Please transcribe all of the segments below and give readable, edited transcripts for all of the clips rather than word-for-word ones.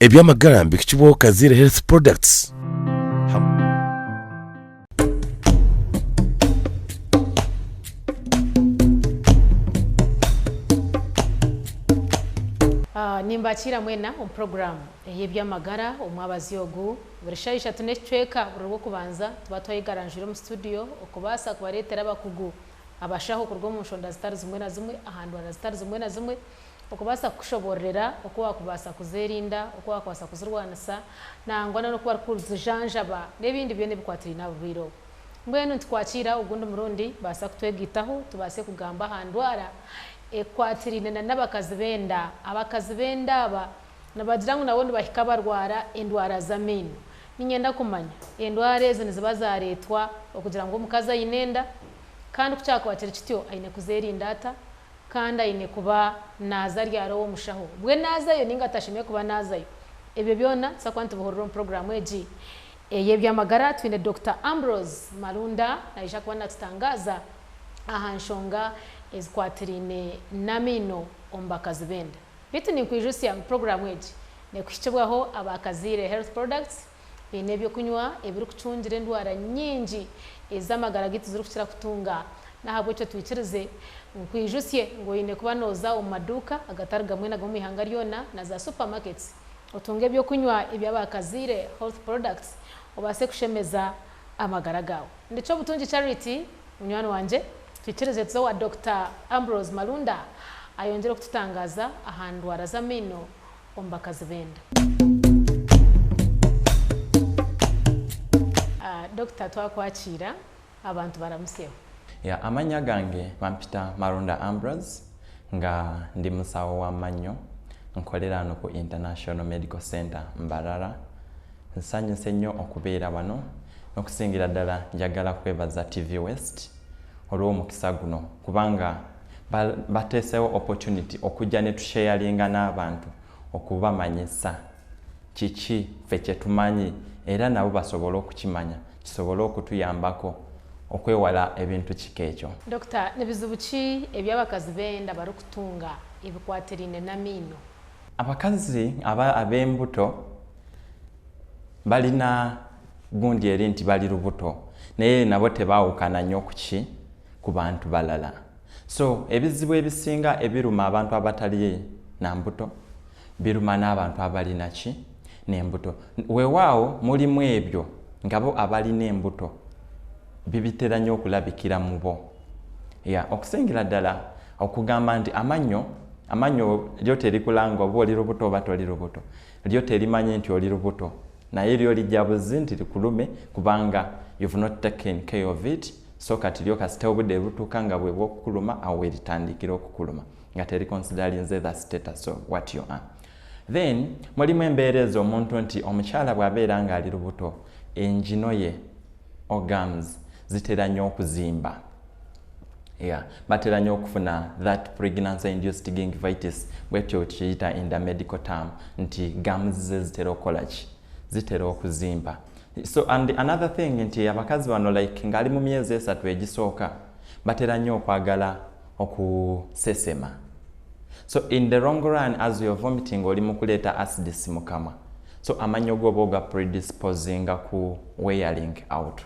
ebyamagara mbikibwaho Kazire Health Products. Nimbakira mwena mu program y'ebyamagara omwabazi ogu burishaisha tunechweka burwo kubanza tuba twayigaranjire mu studio okubasa kubaretera abakugu abashaho kurwo mu nshonda zitari zimwe na zimwe ahantu zitari zimwe na zimwe okubasa kushoborera okwa kubasa kuzerinda okwa kwasa kuzirwanisa nangwa no kuba kuzijanjaba nebindi byone bikwatiri nabo biro mbwenu ntikwakira ugundi murundi basa kutwegitaho tubase kugamba handwara ekwatirine n'abakazi benda abakazi benda aba nabagira ngo nabone bahika barwara indwara z'amino ninyenda kumanya indwara ezo niziba zaretwa okugira ngo umukazi ayinenda kandi kucyakwatira kityo ayine kuzerinda ata kandi ayine kuba naza ryaro wo mushaho bwe nazayo ninga atashimye kuba nazayo ebyo byona sakwantu buhororo program eji yebyamagara twine Dr. Ambrose Malunda naisha kuba natutangaza ahanshonga ezikwatirine namino ombakazi benda bitu ni kwijusia program eji ne kushibwaho abakazire health products bine byo kunywa ebiri kucungire ndwara nyingi ezamagara gitu ziri kushira kutunga nahabwo cyo twikirize kwijusie ngo ine kuba noza omaduka agatari gamwe na gamwe ihanga ryona na za supermarkets utunge byo kunywa ebyabakazire health products obase kushemeza amagara gawo ndicho butungi charity munywani wanje twikirize tuzo wa Dr. Ambrose Malunda ayongera kututangaza ahantu arazamino ombakazi benda. Dr. twakwakira abantu baramuseho. Ya amanya gange bampita Malunda Ambrose nga ndi musawo wa manyo nkolera no ku International Medical Center Mbarara nsanyuse nnyo okubeera wano okusingira ddala njagala kwebaza TV West olwo mukisa guno kubanga batesewo opportunity okujja ne tusharinga n'abantu okubamanyisa kiki feche tumanyi era nabo basobola okukimanya kisobola okutuyambako okwewala ebintu kikeekyo. Dr. nebizubu ki ebyabakazi benda bari kutunga ebikwatirine namino? Abakazi ab'embuto balina gundi eri nti bali lubuto naye nabo tebaawukana nnyo kuki ku bantu balala. So ebizibu ebisinga ebiruma abantu abatali na mbuto biruma n'abantu abali naki n'embuto. Weewaawo mulimu ebyo ngabo abali n'embuto bibitera nnyo okulabikira mu bo. Okusingira ddala okugamba nti amanyo lyo terikulanga oba oli lubuto oba toli lubuto, lyo terimanyi nti oli lubuto naye lyo lijja buzi nti likulume kubanga you've not taken care of it. So kati lyo kasita obudde butuuka nga bwe bw'okukuluma awo eritandikira okukuluma nga teri considerinze the status of what you are. Then mulimu embeera ezo omuntu nti omukyala bw'abeera nga ali lubuto enjino ye organs zitera nnyo okuzimba. Batera nnyo okufuna that pregnancy induced gingivitis bwetyo kiyita in the medical term nti gums ze zitera okukola ki zitera okuzimba. So and another thing nti abakazi bano like ngali mu myezi 3 egisooka batera nnyo okwagala okusesema. So in the long run as you are vomiting oli mu kuleeta acids mu kamwa. So amanyo go boga predisposing ku wearing out.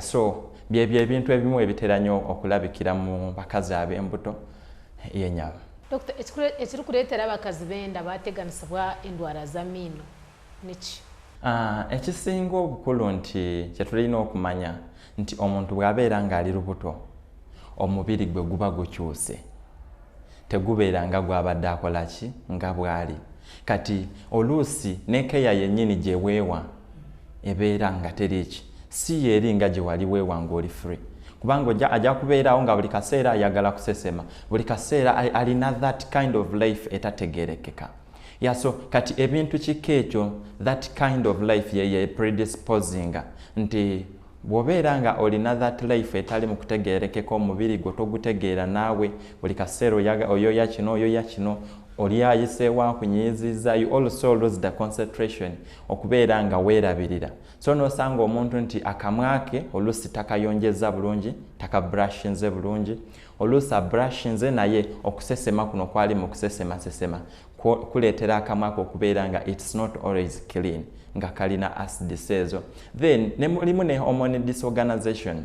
So bye ebintu ebimu ebitera nnyo okulabikira mu bakazi ab'embuto yenyaba. Dr. ekiri kuleetera abakazi benda bateganisibwa endwara z'amino niki? Ekisinga obukulu nti kyetulina okumanya nti omuntu bw'abeera nga ali lubuto omubiri gwe guba gukyuse tegubeera nga gwabadde akola ki nga bwali. Kati oluusi nekeya yennyini gye weewa ebeera nga teriki si yeri nga gye wali weewa ng'oli free kubanga ajja kubeerawo nga buli kaseera ayagala kusesema buli kaseera alina that kind of life etategerekeka. So kati ebintu kikeekyo that kind of life ye predisposing nti bwobeera nga olina that life etali mu kutegerekeka omubiri gwo togutegeera naawe buli kaseera oyoya kino oli ayiseewo kunyiiziza you also lose the concentration okubeera nga weerabirira. So nosanga omuntu nti akamwake oluusi takayonjeza bulungi takabrushinze bulungi oluusi abrushinze naye okusesema kuno kwali mu kusesema kuleetera akamwa ako okubeera nga it's not always clean nga kalina acids ezo. Then ne mulimu ne hormone disorganization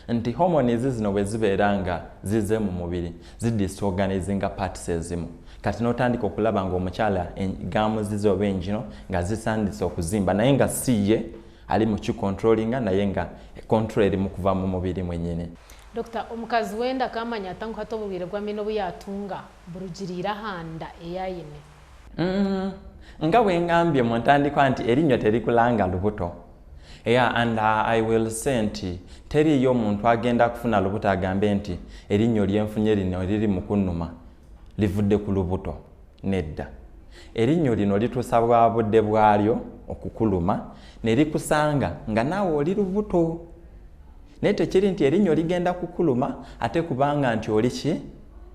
nti hormones zino bwe zibeera nga zize mu mubiri zidisorganizinga parts ezimu. Kati n'otandika okulaba ng'omukyala gaamu zize oba engino nga zisandise okuzimba naye nga si ye ali mu kicontrollinga naye nga control eri mu kuva mu mubiri mwennyini. Dr. omukazi wenda kamanya atangu hata obubwire bwa mino buyatunga burugirira handa eyayine. Nga bwe ngambye mu ntandikwa nti erinnya terikulanga lubuto. And I will say nti teriyo omuntu agenda kufuna lubuto agambe nti erinnya lyenfunye lino liri mu kunnuma livudde ku lubuto. Nedda. Erinnya lino lituusa bwa budde bwalyo okukuluma ne likusanga nga naawe oli lubuto. Naye tekiri nti erinnya ligenda kukuluma ate kubanga nti oli ki?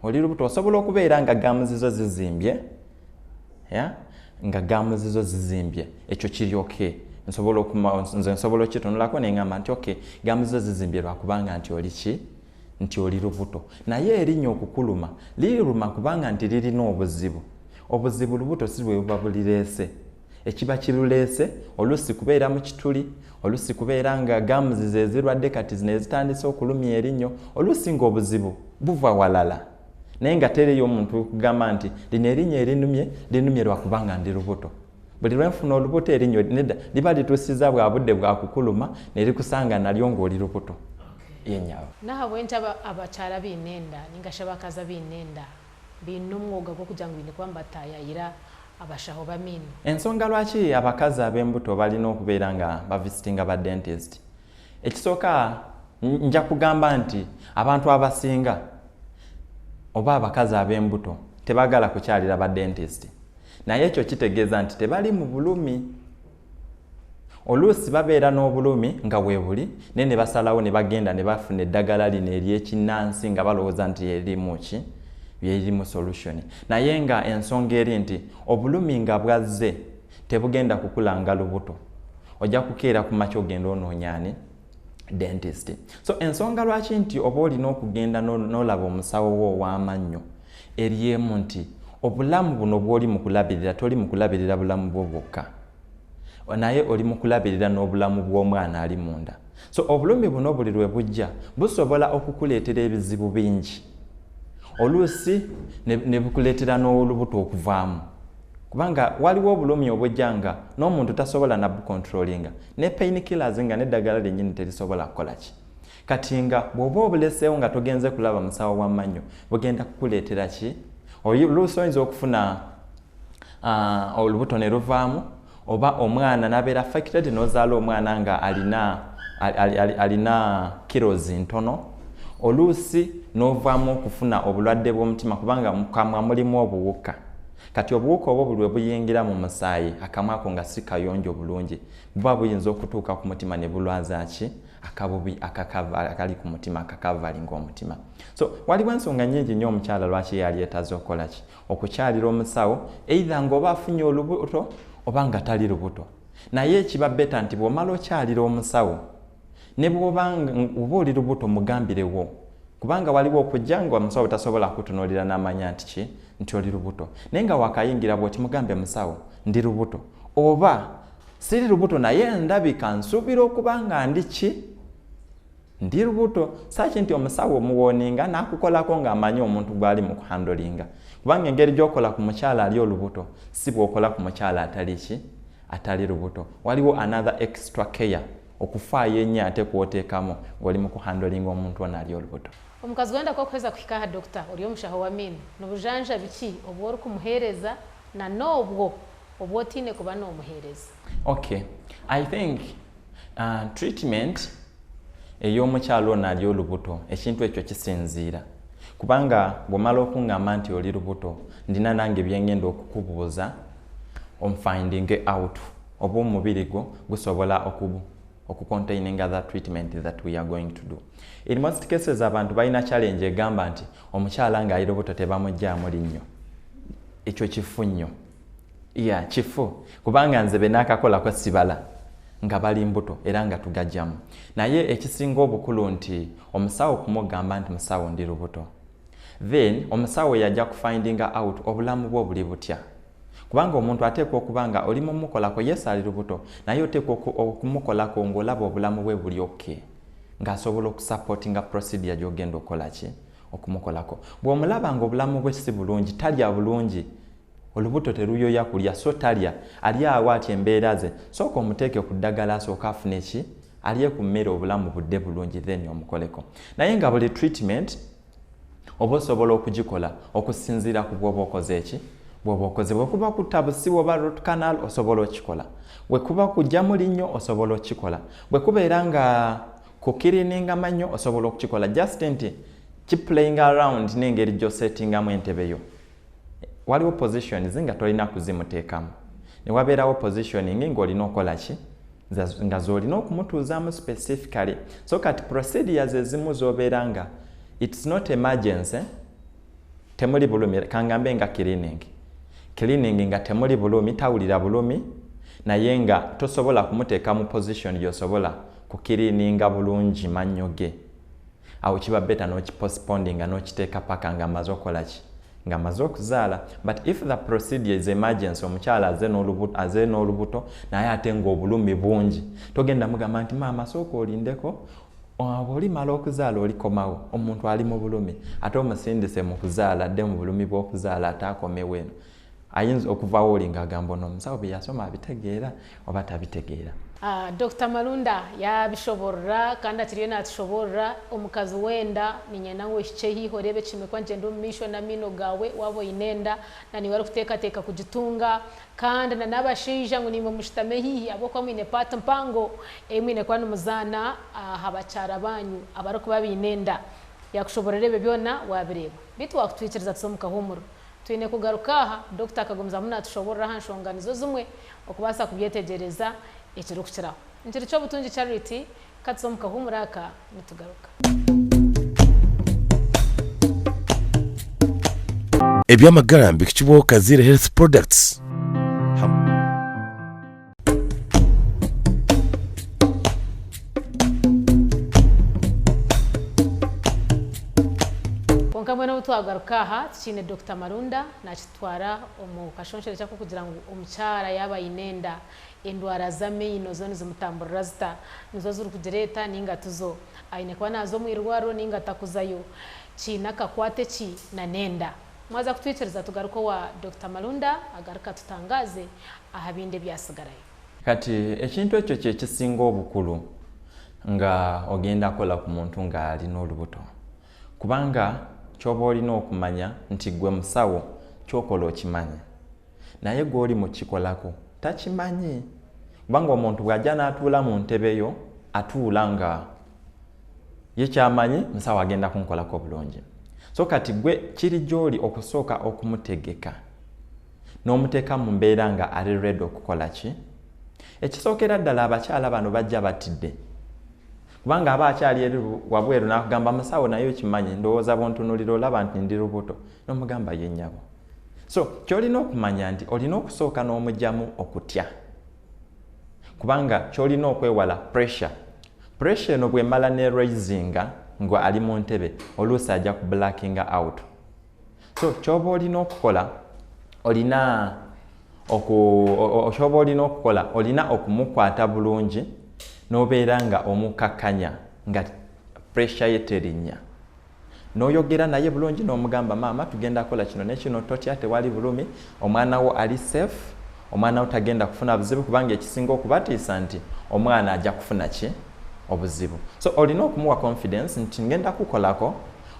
Oli lubuto. Osobola okubeera nga gaamuzizo zizimbye. Nga gaamuzizo zizimbye. Ekyo kiri okay. Nsobola okitunulako ne ngamba nti okay, gaamuzizo zizimbye lwakubanga nti oli ki? Nti oli lubuto. Naye erinnya okukuluma liruma kubanga nti lirina obuzibu. Obuzibu lubuto si bwe buba bulireese. Ekiba kiruleese olusi kubeera mu kituli, olusi kubeera nga gaamuzizo ezirwadde kati zino ezitandise okulumya erinnyo, olusi ng'obuzibu buva walala. Naye nga teriyo omuntu kugamba nti lino erinnya linumye lwakubanga ndi lubuto. Buli lwenfuna olubuto erinnya nedda liba lituusiza bwa budde bwa kukuluma ne likusanga nalyo ng'oli lubuto. Yenyawo. Naha bwentaba abakyala binenda ningasha bakaza binenda binomwoga gwo kujja ngwine kwamba tayayira abashaho bamino. Ensonga lwaki abakazi ab'embuto balina okubeera nga bavisitinga ba dentist. Ekisooka nja kugamba nti abantu abasinga oba abakazi ab'embuto tebagala kukyalira ba dentist. Naye ekyo kitegeeza nti tebali mu bulumi. Oluusi babeera n'obulumi nga weebuli naye ne basalawo ne bagenda ne bafuna eddagala lino ery'ekinnansi nga balowooza nti erimu ki? Byerimu solution. Naye nga ensonga eri nti obulumi nga bwazze tebugenda kukulanga lubuto. Ojja kukeera ku makya ogenda onoonyaani dentist. So ensonga lwaki nti oba olina okugenda n'olaba omusawo wo ow'amannyo eryemu nti obulamu buno bw'oli mu kulabirira toli mu kulabirira bulamu bwo bwokka. Naye oli mu kulabirira n'obulamu bw'omwana ali munda. So obulumi buno buli lwe bujja busobola okukuleetera ebizibu bingi. Oluusi ne bukuleetera n'olubuto okuvaamu. Kubanga waliwo obulumi obujja nga n'omuntu tasobola na bucontrollinga. Ne pain killers nga n'eddagala lyennyini terisobola kukola ki. Kati nga bw'oba obuleseewo nga togenze kulaba musawo w'amannyo bugenda kukuleetera ki? Oluusi oyinza okufuna olubuto ne luvaamu oba omwana n'abeera affected n'ozaala omwana nga alina kilos ntono. Oluusi n'ovaamu okufuna obulwadde bw'omutima kubanga mu kamwa mulimu obuwuka. Kati obuwuka obwo buli bwe buyingira mu musaayi akamwa ako nga si kayonjo bulungi buba buyinza okutuuka ku mutima ne bulwaza ki? Akabubi akali ku mutima akakavalinga omutima. So waliwo ensonga nnyingi nnyo omukyala lwaki yali yeetaze okukola ki? Okukyalira omusawo either ng'oba afunye olubuto oba nga tali lubuto. Naye ekiba beta nti bw'omala okyalira omusawo ne bw'oba oli lubuto mugambirewo. Kubanga waliwo okujja nga omusawo tasobola kutunuulira n'amanya nti ki? Nti oli lubuto. Naye nga wakayingira bw'oti mugambe musawo ndi lubuto. Oba siri lubuto naye ndabika nsuubira okuba nga ndi ki? Ndi lubuto. Saaki nti omusawo omuwooninga n'akukolako ng'amanyi omuntu gw'ali mu kuhandolinga. Kubanga engeri gy'okola ku mukyala ali olubuto si bw'okola ku mukyala atali ki? Atali lubuto. Waliwo another extra care okufaayo ennyo ate kw'oteekamu ng'oli mu kuhandolinga omuntu ono ali olubuto. Omukazi wenda kuheza kuhikaha dokta oli omushaho wa mino nobujanja biki obwo ori kumuheereza na n'obwo obwo otiine kuba n'omuheereza. Okay, I think treatment ey'omukyalo ono ali olubuto ekintu ekyo kisinziira. Kubanga bw'omala okuŋŋamba nti oli lubuto ndina nange byengenda okukubuuza finding out oba omubiri gwo gusobola okucontaining other treatment that we are going to do. In most cases abantu balina challenge egamba nti omukyala nga ali lubuto tebamuggyaamu linnyo. Ekyo kifu nnyo. Kifu. Kubanga nze be naakakolako sibala nga bali mbuto era nga tugajjamu. Naye ekisinga obukulu nti omusawo kumugamba nti musawo ndi lubuto. then omusawo yajja kufindinga out obulamu bwo buli butya kubanga omuntu ateekwa okubanga oli mumukolako yes ali lubuto naye oteekwa okumukolako ng'olaba obulamu bwe buli okay ng'asobola okusupportinga procedure gy'ogenda okola ki okumukolako bw'omulaba ng'obulamu bwe si bulungi talya bulungi olubuto teruyoya kulya so talya ali awo ati embeera ze sooka omuteeke ku ddagala asooka afune ki alye ku mmere obulamu budde bulungi then omukoleko naye nga buli treatment oba osobola okugikola okusinziira ku bw'oba okoze eki bw'oba okoze bwekuba kutta busi oba root canal osobola okikola bwekuba kujja mu linnyo osobola okikola bwekubeera nga kukirininga mannyo osobola okukikola just nti kiplaying around n'engeri gy'osettingamu entebe yo waliwo positions nga tolina kuzimuteekamu ne wabeerawo positioning ng'olina okola ki nga z'olina okumutuuzaamu specifically so kati procedures ezimu z'obeera nga it's not emergency temuli bulumi kangambe nga cleaning nga temuli bulumi tawulira bulumi naye nga tosobola kumuteeka mu position gy'osobola kukirininga bulungi mannyo ge awo kiba beta n'okipostponinga n'okiteeka paka nga amaze okola ki nga amaze okuzaala but if the procedure is emergency omukyala aze n'olubuto naye ate ng'obulumi bungi togenda mugamba nti maama sooka olindeko olimala okuzaala olikomawo omuntu ali mu bulumi ate omusindise mu kuzaala adde mu bulumi bw'okuzaala ate akomewo eno ayinza okuvaawo oli ng'agamba omusawo bye yasoma abitegeera oba tabitegeera. Dr. Malunda yabishoborra kandi atiriyo natushoborra omukazi wenda ninyana we hiho rebe chimekwa njendo misho na mino gawe wabo inenda na ni wari kuteeka kujitunga kandi na nabashija ngo nimwe mushitame hihi aboko mwine pata mpango emwine kwa numuzana habachara banyu abari kuba binenda yakushoborra rebe byona wabireba bitu wakutwikiriza tusomuka humuro twine kugarukaha Dr. Kagomza muna tushoborra hanshonganizo zumwe okubasa kubyetegereza ekiro kukiraho nkiri cyo butungi charity katsomuka humuraka nitugaruka ebyamagara mbikibwo Kazire Health Products konkamwe no twagarukaha tukine Dr. Malunda nakitwara omu kashonshera cyako kugira ngo omucyara yaba inenda endwara z'amenyo zone zimutamburira zita nizo ziri kugereta ninga tuzo aine kwa nazo mwirwaro ninga takuzayo china kakwate chi na nenda mwaza kutwikiriza tugaruko wa Dr. Malunda agaruka tutangaze ahabinde byasigarayo kati ekintu ekyo kye kisinga obukulu nga ogenda kola ku muntu nga ali n'olubuto kubanga kyoba olina okumanya nti gwe musawo kyokola okimanya naye gw'oli mu kikolako takimanyi kubanga omuntu bw'ajja n'atuula mu ntebe yo atuula nga ye kyamanyi musawo agenda kunkolako bulungi so kati gwe kiri gy'oli okusooka okumutegeka n'omuteeka mu mbeera nga ali ready okukola ki ekisookera ddala abakyala bano bajja batidde kubanga aba akyali eri wabweru n'akugamba musawo naye okimanyi ndowooza bontunulira olaba nti ndi lubuto n'omugamba ye nnyabo so kyolina okumanya nti olina okusooka n'omugyamu okutya kubanga kyolina okwewala pressure eno bw'emala ne raisinga nga ali mu ntebe oluusi ajja ku blacking out so kyoba olina okukola olina okumukwata bulungi n'obeera nga omukakkanya nga pressure ye terinya n'oyogera naye bulungi n'omugamba maama tugenda kola kino nekino totya tewali bulumi omwana wo ali safe omwana wo tagenda kufuna buzibu kubanga ekisinga okubatiisa nti omwana ajja kufuna ki obuzibu so olina okumuwa confidence nti ngenda kukolako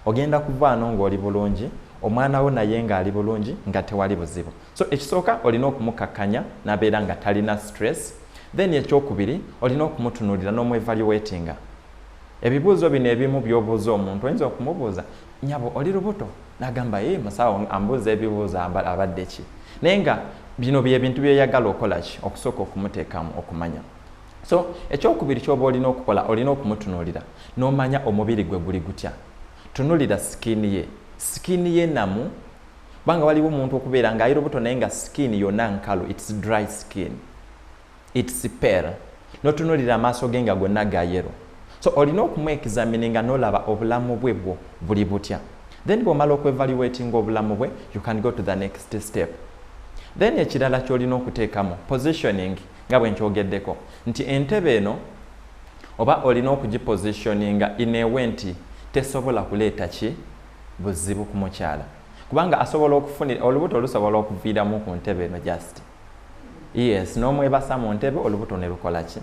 ogenda kuvaano ng'oli bulungi omwana wo naye nga ali bulungi nga tewali buzibu so ekisooka olina okumukakkanya n'abeera nga talina stress then ekyokubiri olina okumutunulira n'omwevaluatinga ebibuuzo bino ebimu by'obuuza omuntu oyinza okumubuuza nyabo oli lubuto n'agamba musawo ambuuza ebibuuzo abadde ki naye nga bino by'ebintu byeyagala okola ki okusooka okumuteekamu okumanya so ekyokubiri ky'oba olina okukola olina okumutunulira n'omanya omubiri gwe guli gutya tunulira sikini ye namu kubanga waliwo omuntu okubeera nga ali lubuto naye nga sikini yonna nkalu it's dry skin it's pale notunulira amaaso ge nga gonna ga yero so olina okumwekizamininga n'olaba obulamu bwe bwo buli butya then bw'omala okwevaluating obulamu bwe you can go to the next step. Then ekirala ky'olina okuteekamu positioning nga bwe nkyogeddeko nti entebe eno oba olina okugipositioninga in a way nti tesobola kuleeta ki buzibu ku mukyala kubanga asobola okufunira olubuto olusobola okuviiramu ku ntebe eno just yes n'omwebasa mu ntebe olubuto ne lukola ki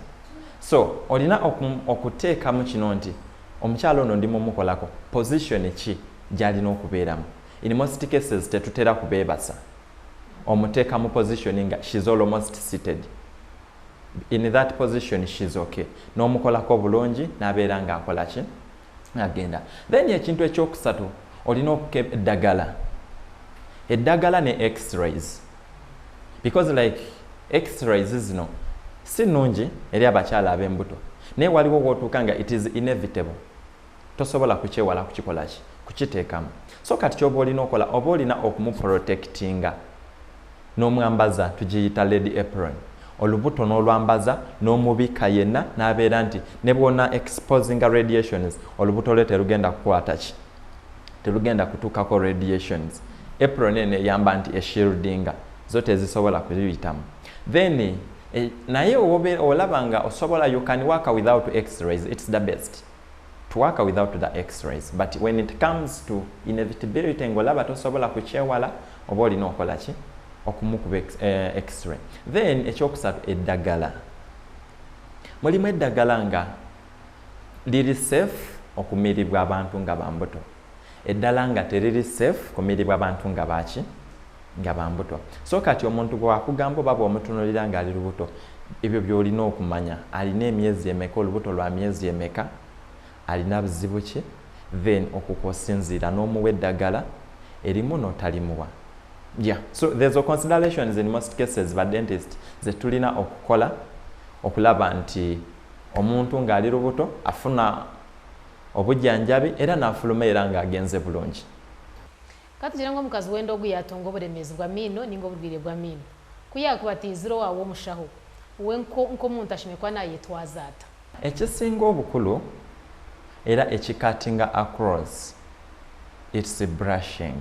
so olina okuteekamu kino nti omukyala ono ndi mumukolako position ki gy'alina okubeeramu. In most cases tetutera kubeebasa omuteeka mu positioning she's almost seated. In that position she's okay. N'omukolako bulungi n'abeera ng'akola ki agenda. Then ekintu ekyokusatu olina okukeep eddagala ne x-rays because like x-rays zino si nnungi eri abakyala ab'embuto naye waliwo wootuuka nga it is inevitable tosobola kukyewala kukikola ki kukiteekamu. So kati kyoba olina okola oba olina okumuprotectinga n'omwambaza tugiyita lady apron olubuto n'olwambaza n'omubika yenna n'abeera nti ne bwona exposing radiations olubuto lwe terugenda kukwata ki terugenda kutuukako radiations. Apron ene eyamba nti eshieldinga zo tezisobola kuyitamu. Then naye olaba nga osobola you can work without x-rays, it's the best to work without the x-rays, but when it comes to inevitability ngolaba tosobola kukyewala oba olina okola ki okumukuba x-ray. Then ekyokusatu eddagala mulimu eddagala nga liri safe okumiribwa abantu nga bambuto eddala nga teriri safe kumiribwa abantu nga baki nga bambuto. So kati omuntu gwe wakugamba oba bw'omutunulira nga ali lubuto ebyo by'olina okumanya alina emyezi emeka olubuto lwa myezi emeka alina buzibu ki then okukosinziira n'omuwa eddagala erimu n'otalimuwa. Yeah, so there's a considerations in most cases ba dentist ze tulina okukola okulaba nti omuntu ng'ali lubuto afuna obujjanjabi era n'afuluma era ng'agenze bulungi. Katugira ngo mukazi wenda oguyatonga oburemeezi bwa mino ninga obubwire bwa mino kuyakubatiziro wawo omushaho wenko nkomuntu ashimekwa nayetwaza ata ekisinga obukulu era ekikatinga across it's a brushing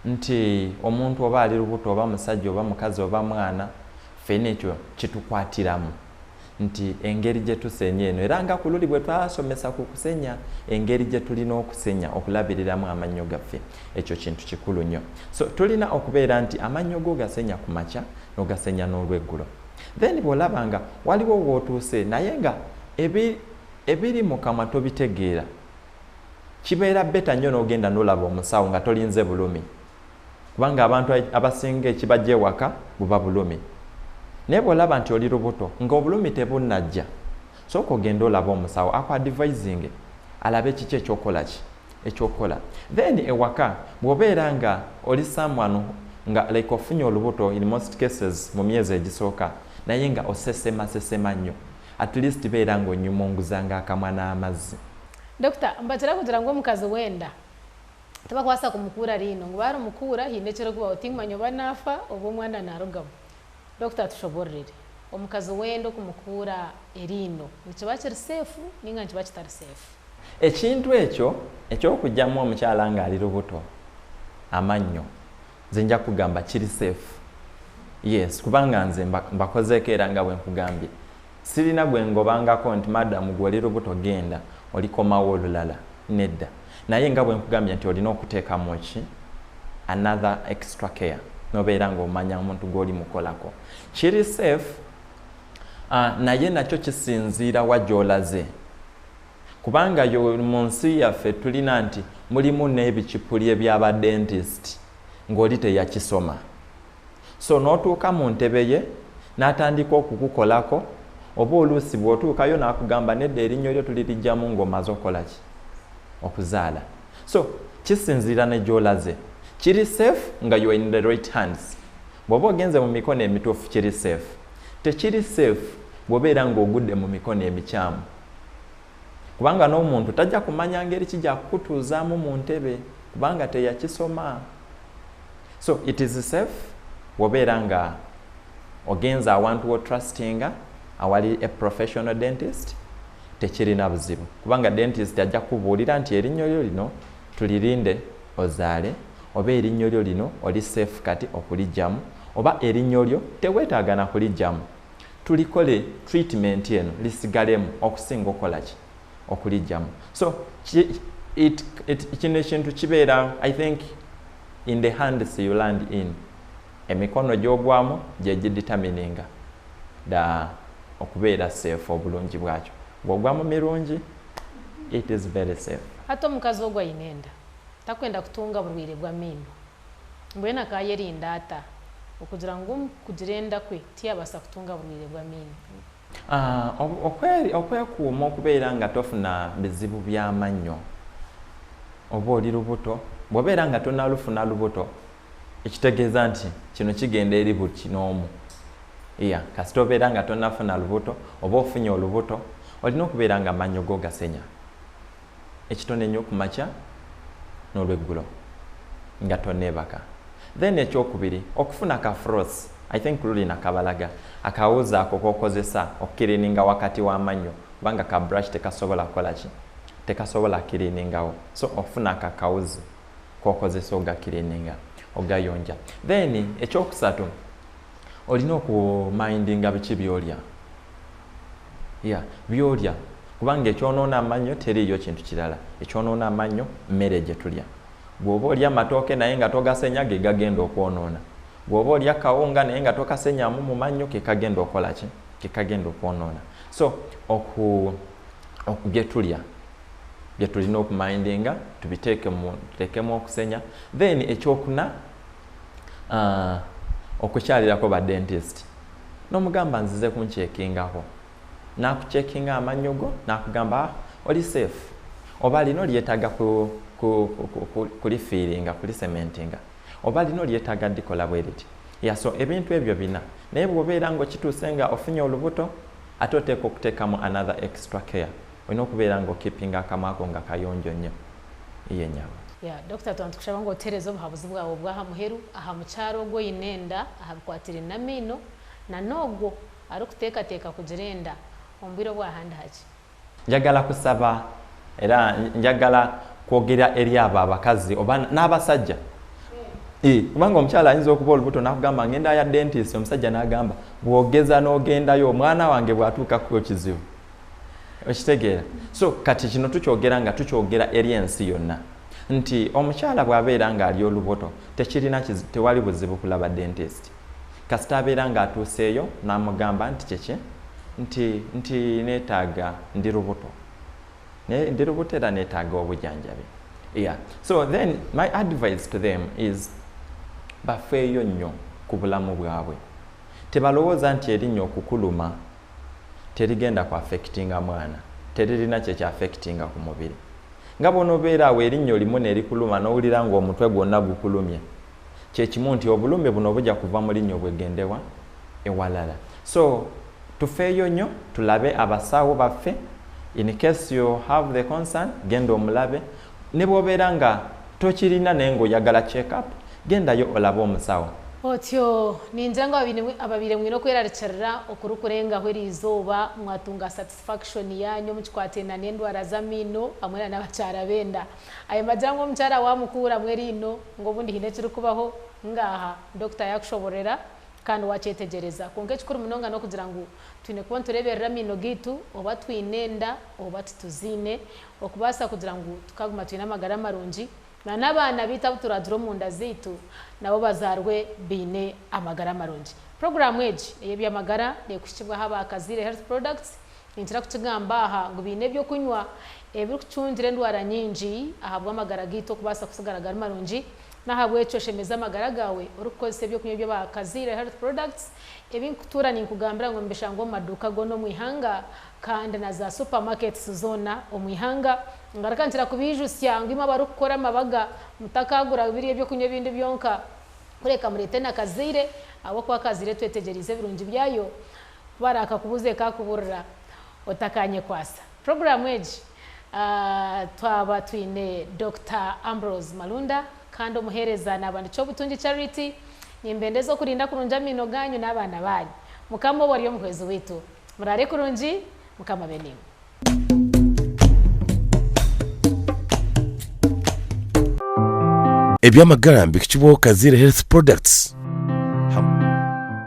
nti omuntu oba ali lubuto oba musajja oba mukazi oba mwana fene ekyo kitukwatiramu nti engeri gye tusenya eno era nga ku luli bwe twasomesa ku kusenya engeri gye tulina okusenya okulabiriramu amannyo gaffe ekyo kintu kikulu nnyo. So tulina okubeera nti amannyo go gasenya ku makya n'ogasenya n'olweggulo. Then bw'olaba nga waliwo wootuuse naye nga ebiri mu kamwa tobitegeera kibeera beta nnyo n'ogenda n'olaba omusawo nga tolinze bulumi kubanga abantu abasinga ekibajja ewaka buba bulumi. Naye bw'olaba nti oli lubuto ng'obulumi tebunnajja sooka ogenda olaba omusawo akwadvising alabe kiki ekyokola ki ekyokola. Then ewaka bw'obeera nga oli someone nga like ofunye olubuto in most cases mu myezi egisooka naye nga osesema nnyo at least beera ng'onyumunguzanga akamwa n'amazzi. Dokita mbatera kugira ngo omukazi wenda tabakwasa kumukuura lino ngo bari mukuura hindekera kuba otingmanyo banafa obo mwana narugamu. Dokita tushoborere omukazi wenda okumukuura erino nikiba kiri safe ninga nikiba kitari safe. Ekintu ekyo ekyokugyamu omukyala nga ali lubuto amannyo zinja kugamba kiri safe. Yes, kubanga nze mbakozeeko era nga bwe nkugambye sirina gwe ngobangako nti madamu gwe oli lubuto genda olikomawo olulala nedda naye nga bwe nkugambye nti olina okuteekamu ki another extra care nobeera ng'omanya omuntu gw'oli mukolako kiri safe. Naye nakyo kisinziira wa gy'olaze kubanga yo mu nsi yaffe tulina nti mulimu n'ebikipuli eby'abadentist ng'oli teyakisoma so n'otuuka mu ntebe ye n'atandika okukukolako oba oluusi bw'otuukayo n'akugamba nedda erinnya lyo tulirijjamu ng'omaze okola ki okuzaala. So kisinziira ne gy'olaze kiri safe nga you are in the right hands. Bw'oba ogenze mu mikono emituufu kiri safe. Tekiri safe bw'obeera ng'ogudde mu mikono emikyamu kubanga n'omuntu tajja kumanya ngeri kijja kukutuuzaamu mu ntebe kubanga teyakisoma. So it is safe bw'obeera nga ogenza awantu wotrustinga awali a professional dentist tekirina buzibu kubanga dentist ajja kubuulira nti erinnya lyo lino tulirinde ozaale oba erinnyo lyo lino oli safe kati okulijjamu oba erinnyo lyo teweetaaga na kulijjamu tulikole treatment eno lisigalemu okusinga okola ki okulijjamu so kino ekintu kibeera I think in the hands you land in emikono gy'ogwamu gye gidetermininga da okubeera safe obulungi bwakyo bw'ogwamu mirungi it is very safe. Hata omukazi ogwa inenda takwenda kutunga bulwire bwa mino mbwena kayerinda ata okugira ngu kugirenda kwe tiyabasa kutunga bulwire bwa mino. Okwekuuma okubeera nga tofuna bizibu by'amannyo oba oli lubuto bw'obeera nga tonalufuna lubuto ekitegeeza nti kino kigenda eri buli kinoomu kasita obeera nga tonafuna lubuto oba ofunye olubuto olina okubeera nga amannyo go gasenya ekitone ennyo kumakya n'olweggulo nga toneebaka. Then ekyokubiri okufuna ka floss I think lulina kabalaga akawuza ako kokozesa okukirininga wakati w'amannyo kubanga ka brush tekasobola kukola ki tekasobola kiriningawo so okufuna akakawuzi kokozesa ogakirininga ogayonja. Then ekyokusatu olina okumindinga biki byolya byolya kubanga ekyonoona amannyo teriyo kintu kirala ekyonoona amannyo mmere gye tulya bw'oba olya amatooke naye nga togasenya ge gagenda okwonoona bw'oba olya kawunga naye nga tokasenyamu mu mannyo ke kagenda okola ki ke kagenda okwonoona so bye tulya bye tulina okumindinga tutekemu okusenya. Then ekyokuna okukyalirako ba dentist n'omugamba nzize kunkyekingako nakucekinga amannyo go nakugamba oli safe oba lino lyetaaga kulifiiringa kulisementinga oba lino lyetaaga dikola bwe liti so ebintu ebyo bina naye bw'obeera ng'okituuse nga ofunye olubuto ate oteeka okuteekamu another extra care olina okubeera ng'okipinga akamwa ko nga kayonjo nnyo yenyawa. Dr. Tukushaba ngo otereze obuhabuzi bwawe bwaha muheru aha mukyaro ogwo inenda ahabikwatire n'amaino na n'ogwo arikuteekateeka kugirenda ombwire bwahandi haki. Njagala kusaba era njagala kwogera eri abo abakazi oba n'abasajja kubanga omukyala ayinza okuba olubuto nakugamba ngenda ya dentist omusajja n'agamba bwogeza n'ogendayo omwana wange bwatuuka ku kizibu okitegeera so kati kino tukyogera nga tukyogera eri ensi yonna nti omukyala bw'abeera ng'ali olubuto tewali buzibu kulaba dentist kasita abeera ng'atuuseeyo n'amugamba nti kyeki nti neetaaga ndi lubuto era neetaaga obujjanjabi. So then my advice to them is bafeeyo nnyo ku bulamu bwabwe tebalowooza nti erinnya okukuluma terigenda ku affectinga mwana teririna kyekya affectinga ku mubiri nga bw'onoobeera awo erinnya olimu n'erikuluma n'owulira ng'omutwe gwonna gukulumye kyekimu nti obulumi buno bujja kuva mu linnya obwegendewa ewalala. So tufeeyo nnyo tulabe abasawo baffe in case you have the concern genda omulabe ne bw'obeera nga tokirina naye ng'oyagala check up gendayo olabe omusawo. Otyo ninjanga ababire mwino kwerarikyarira okurukurengaho erizooba mwatunga satisfaction yanyu mukikwatena n'endwara z'amaino hamwe n'abakyara benda ayo majanga omukyara wamukura mwerino ng'obundi hine kiri kubaho ngaha Dr. yakushoborera kandi wakyetegereza konka ekikuru munonga n'okugira ngu twine kuba ntureberera amaino gitu oba twinenda oba tutuzine okubaasa kugira ngu tukaguma twine amagara marungi n'abaana bita turaduro mu nda zitu nabo bazarwe bine amagara marungi. Programu egi eyebyamagara nekushikibwaho abakazire health products nintira kukigamba aha ngu bine byo kunywa ebirikucungira endwara nyingi ahabwa amagara gitu okubaasa kusigara gari marungi nahabwa ekyo shemeza amagara gawe orikukozesa ebyokunywa by'abakazire health products ebinkutura ninkugambira ngo mbeshango mu maduuka go no mwihanga kandi na za supermarkets zona omwihanga ngarakantira kubijusya ngima barukukora amabaga mutakagura biri ebyokunywa bindi byonka kureka murete nakazire abo kwa kazire twetegerize birungi byayo baraka kubuze kakuburira otakanye kwasa. Programu egi twaba twine Dr. Ambrose Malunda kandi omuhereza n'abandi cy'obutungi charity nimbendezo kurinda kurunja mino ganyu n'abana banyu mukamo bariyo muhwezo wetu murare kurungi mukama benimu. ebyamagara mbikitibwa Kazire Health Products.